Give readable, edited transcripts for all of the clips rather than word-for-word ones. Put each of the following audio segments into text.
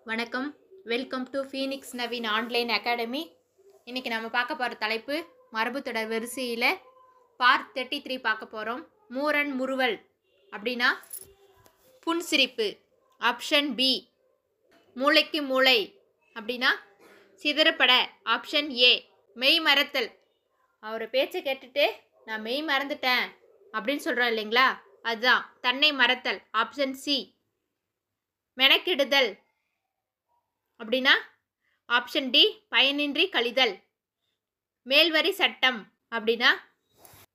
வணக்கம், welcome to Phoenix Naveen online academy. இன்றைக்கி நம்ம பார்க்க போகிற தலைப்பு மரபுத்தொடர் வரிசையில் பார்ட் 33 பார்க்க போகிறோம். மூரன் முறுவல் அப்படின்னா புன்சிரிப்பு. Option B. மூளைக்கு மூளை அப்படின்னா சிதறப்பட. Option A. மெய் மறத்தல். அவரை பேச்சை கேட்டுட்டு நான் மெய் மறந்துட்டேன் அப்படின்னு சொல்கிறோம் இல்லைங்களா, அதுதான் தன்னை மறத்தல். Option C. மெனக்கிடுதல் அப்படின்னா ஆப்ஷன் டி. பயனின்றி கழிதல். மேல்வரி சட்டம் அப்படின்னா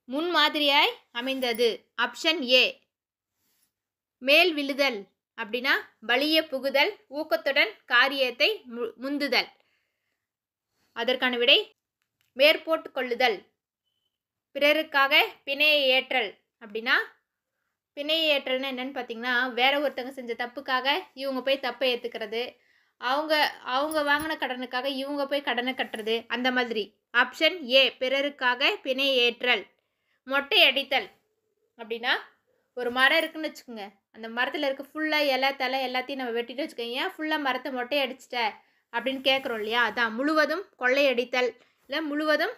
முன்மாதிரியாய் அமைந்தது. Option A. மேல் விழுதல் அப்படின்னா வலிய புகுதல், ஊக்கத்துடன் காரியத்தை முந்துதல். அதற்கான விடை மேற்போட்டு கொள்ளுதல். பிறருக்காக பிணையை ஏற்றல் அப்படின்னா பிணையை ஏற்றல்னா என்னன்னு பார்த்தீங்கன்னா, வேற ஒருத்தங்க செஞ்ச தப்புக்காக இவங்க போய் தப்பை ஏற்றுக்கிறது, அவங்க வாங்கின கடனுக்காக இவங்க போய் கடனை கட்டுறது, அந்த மாதிரி. Option A. பிறருக்காக பிணை ஏற்றல். மொட்டை அடித்தல் அப்படின்னா ஒரு மரம் இருக்குன்னு வச்சுக்கோங்க, அந்த மரத்தில் இருக்க ஃபுல்லாக இலை தலை எல்லாத்தையும் நம்ம வெட்டிட்டு வச்சுக்கோங்க, ஏன் ஃபுல்லாக மரத்தை மொட்டை அடிச்சிட்ட அப்படின்னு கேட்குறோம் இல்லையா, அதான் முழுவதும் கொள்ளையடித்தல். இல்லை முழுவதும்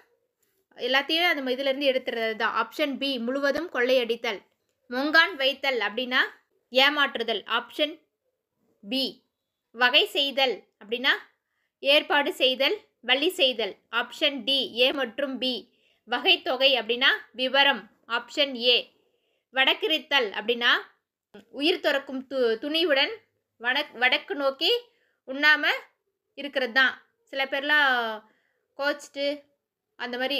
எல்லாத்தையும் அந்த இதிலேருந்து எடுத்துறது தான். Option B. முழுவதும் கொள்ளையடித்தல். மொங்கான் வைத்தல் அப்படின்னா ஏமாற்றுதல். Option B. வகை செய்தல் அப்படின்னா ஏற்பாடு செய்தல், வழி செய்தல். Option D. ஏ மற்றும் பி. வகை தொகை அப்படின்னா விவரம். Option A. வடக்கிரித்தல் அப்படின்னா உயிர் துறக்கும் துணிவுடன் வடக்கு நோக்கி உண்ணாமல் இருக்கிறது தான். சில பேர்லாம் கோச்சிட்டு அந்த மாதிரி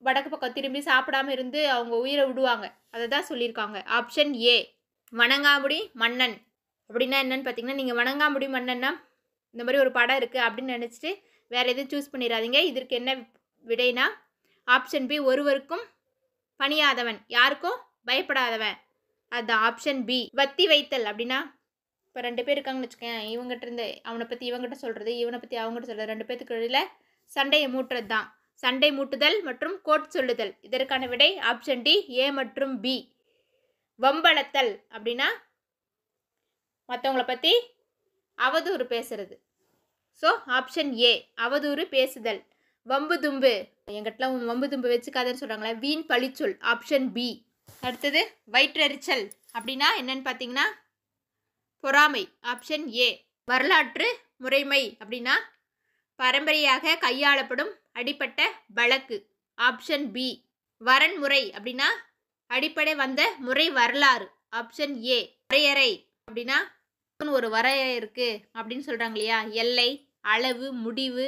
வடக்கு பக்கம் திரும்பி சாப்பிடாமல் இருந்து அவங்க உயிரை விடுவாங்க, அதை தான் சொல்லியிருக்காங்க. Option A. வணங்காமுடி மன்னன் அப்படின்னா என்னன்னு பார்த்தீங்கன்னா, நீங்கள் வணங்காமுடி மன்னன்னா இந்த மாதிரி ஒரு படம் இருக்குது அப்படின்னு நினச்சிட்டு வேறு எதுவும் சூஸ் பண்ணிடாதீங்க. இதற்கு என்ன விடைனா ஆப்ஷன் பி. ஒருவருக்கும் பணியாதவன், யாருக்கும் பயப்படாதவன், அதுதான் ஆப்ஷன் பி. வத்தி வைத்தல் அப்படின்னா இப்போ 2 பேர் இருக்காங்கன்னு வச்சுக்கேன், இவங்ககிட்ட இருந்து அவனை பற்றி இவங்ககிட்ட சொல்கிறது, இவனை பற்றி அவங்ககிட்ட சொல்கிறது, 2 பேத்துக்கு இடையில் சண்டையை மூட்டுறது தான். சண்டை மூட்டுதல் மற்றும் கோட் சொல்லுதல். இதற்கான விடை ஆப்ஷன் டி. ஏ மற்றும் பி. வம்பளத்தல் அப்படின்னா மற்றவங்கள பற்றி அவதூறு பேசுறது. So option A. அவதூறு பேசுதல். வம்பு தும்பு, எங்கிட்டலாம் வம்பு தும்பு வச்சுக்காதன்னு சொல்கிறாங்களே, வீண் பழிச்சொல். Option B. அடுத்தது வயிற்றெரிச்சல் அப்படின்னா என்னன்னு பார்த்தீங்கன்னா பொறாமை. Option A. வரலாற்று முறைமை அப்படின்னா பரம்பரையாக கையாளப்படும் அடிப்பட்ட வழக்கு. Option B. வரன்முறை அப்படின்னா அடிப்படை வந்த முறை வரலாறு. Option A. வரையறை அப்படின்னா ஒரு வரையறை இருக்குது அப்படின்னு சொல்கிறாங்க இல்லையா, எல்லை, அளவு, முடிவு,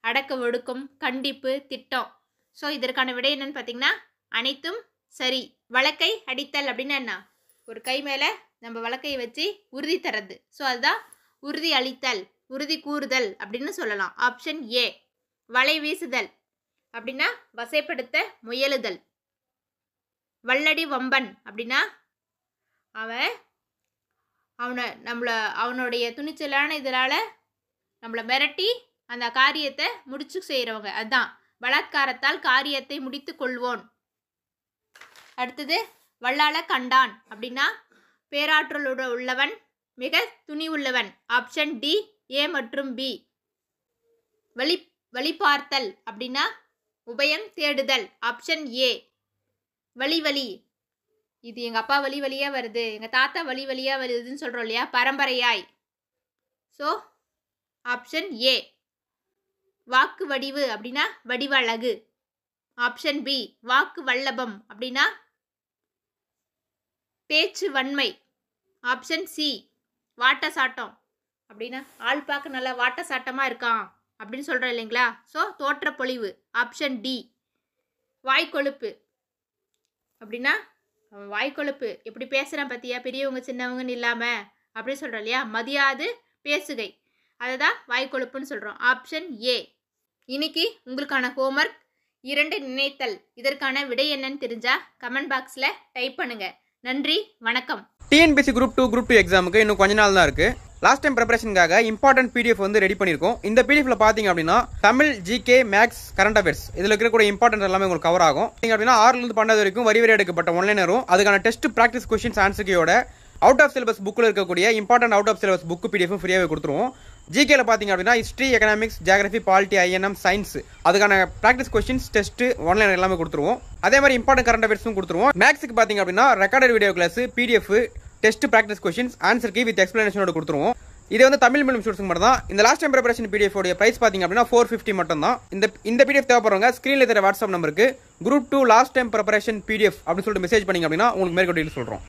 அடக்க ஒடுக்கம், கண்டிப்பு, திட்டம். ஸோ இதற்கான விடை என்னன்னு பார்த்தீங்கன்னா அனைத்தும் சரி. வழக்கை அடித்தல் அப்படின்னா என்ன, ஒரு கை மேலே நம்ம வழக்கையை வச்சு உறுதி தரது. ஸோ அதுதான் உறுதி அளித்தல், உறுதி கூறுதல் அப்படின்னு சொல்லலாம். Option A. வலை வீசுதல் அப்படின்னா வசைப்படுத்த முயலுதல். வல்லடி வம்பன் அப்படின்னா அவனுடைய துணிச்சலான இதனால் நம்மளை மிரட்டி அந்த காரியத்தை முடிச்சு செய்கிறவங்க, அதுதான் பலாத்காரத்தால் காரியத்தை முடித்து கொள்வோன். அடுத்தது வல்லாள கண்டான் அப்படின்னா பேராற்றலோட உள்ளவன், மிக துணிவுள்ளவன். Option D. ஏ மற்றும் பி. வழிபார்த்தல் அப்படின்னா உபயம் தேடுதல். Option A. வழி, இது எங்கள் அப்பா வழியாக வருது, எங்கள் தாத்தா வழியாக வருதுன்னு சொல்கிறோம் இல்லையா, பரம்பரையாய். So option A. வாக்கு வடிவு அப்படின்னா வடிவழகு. Option B. வாக்கு வல்லபம் அப்படின்னா பேச்சு வன்மை. Option C. வாட்ட சாட்டம் அப்படின்னா ஆள் பார்க்க நல்லா வாட்ட சாட்டமாக இருக்கான் அப்படின்னு சொல்கிறோம் இல்லைங்களா, ஸோ தோற்ற பொழிவு. Option D. வாய்க்கொழுப்பு அப்படின்னா அவன் வாய்க்கொழுப்பு எப்படி பேசுகிறான் பார்த்தியா, பெரியவங்க சின்னவங்கன்னு இல்லாமல் அப்படின்னு சொல்கிறோம் இல்லையா, மதியாது பேசுகை, அதை தான் வாய்க்கொழுப்புன்னு சொல்கிறோம். Option A. இன்னைக்கு உங்களுக்கான ஹோம்ஒர்க் 2 நினைத்தல். இதற்கான விடை என்னன்னு தெரிஞ்சால் கமெண்ட் பாக்ஸில் டைப் பண்ணுங்கள். நன்றி, வணக்கம். டிஎன்பிஎஸ்சி குரூப் 2 எக்ஸாமுக்கு இன்னும் கொஞ்ச நாள் தான் இருக்குது. லாஸ்ட் டைம் ப்ரிப்பரேஷனுக்காக இம்பார்ட்டன்ட் பிடிஎஃப் வந்து ரெடி பண்ணியிருக்கோம். இந்த பிடிஎஃப்ல பார்த்தீங்க அப்படின்னா Tamil, GK, maths, current affairs இதில் இருக்கக்கூடிய இம்பார்ட்டன்ட் எல்லாமே உங்களுக்கு கவர் ஆகும். நீங்கள் அப்படின்னா 6லேருந்து 12 வரைக்கும் வரி எடுக்கப்பட்ட ஒன்லைனரும் அதுக்கான டெஸ்ட் ப்ராக்டிஸ் கொஸ்டின்ஸ் ஆன்சர்க்கையோட அவுட் ஆஃப் சிலபஸ் புக்கில் இருக்கக்கூடிய important out of syllabus book PDF ஃப்ரீயாகவே கொடுத்துருவோம். ஜிகேல பார்த்தீங்க அப்படின்னா history, economics, geography, polity, INM, science அதுக்கான ப்ராக்டிஸ் கொஸ்டின்ஸ், டெஸ்ட், ஒன்லைன் எல்லாமே கொடுத்துருவோம். அதே மாதிரி இம்பார்ட்டன்ட் கரண்ட் அஃபேர்ஸும் கொடுத்துருவோம். மேக்ஸுக்கு பார்த்தீங்க அப்படின்னா recorded video class, PDF, test, practice questions, answer key with எக்ஸ்பிளனேஷனோட கொடுத்துருவோம். இது வந்து தமிழ் மீடியம் ஸ்டூடெண்ட்ஸ்க்கு மட்டும் தான். இந்த லாஸ்ட் டைம் ப்ரிப்பரேஷன் பிடிஎஃப் உடைய பிரைஸ் பார்த்தீங்க அப்படின்னா 450 மட்டும் தான். இந்த பிடிஎஃப் தேவைப்படுறவங்க ஸ்க்ரீனில் தெரிய வாட்ஸ்அப் நம்பருக்கு group 2 last time preparation PDF அப்படின்னு சொல்லிட்டு மெசேஜ் பண்ணிங்க அப்படின்னா உங்களுக்கு மேற்கொண்டு சொல்கிறோம்.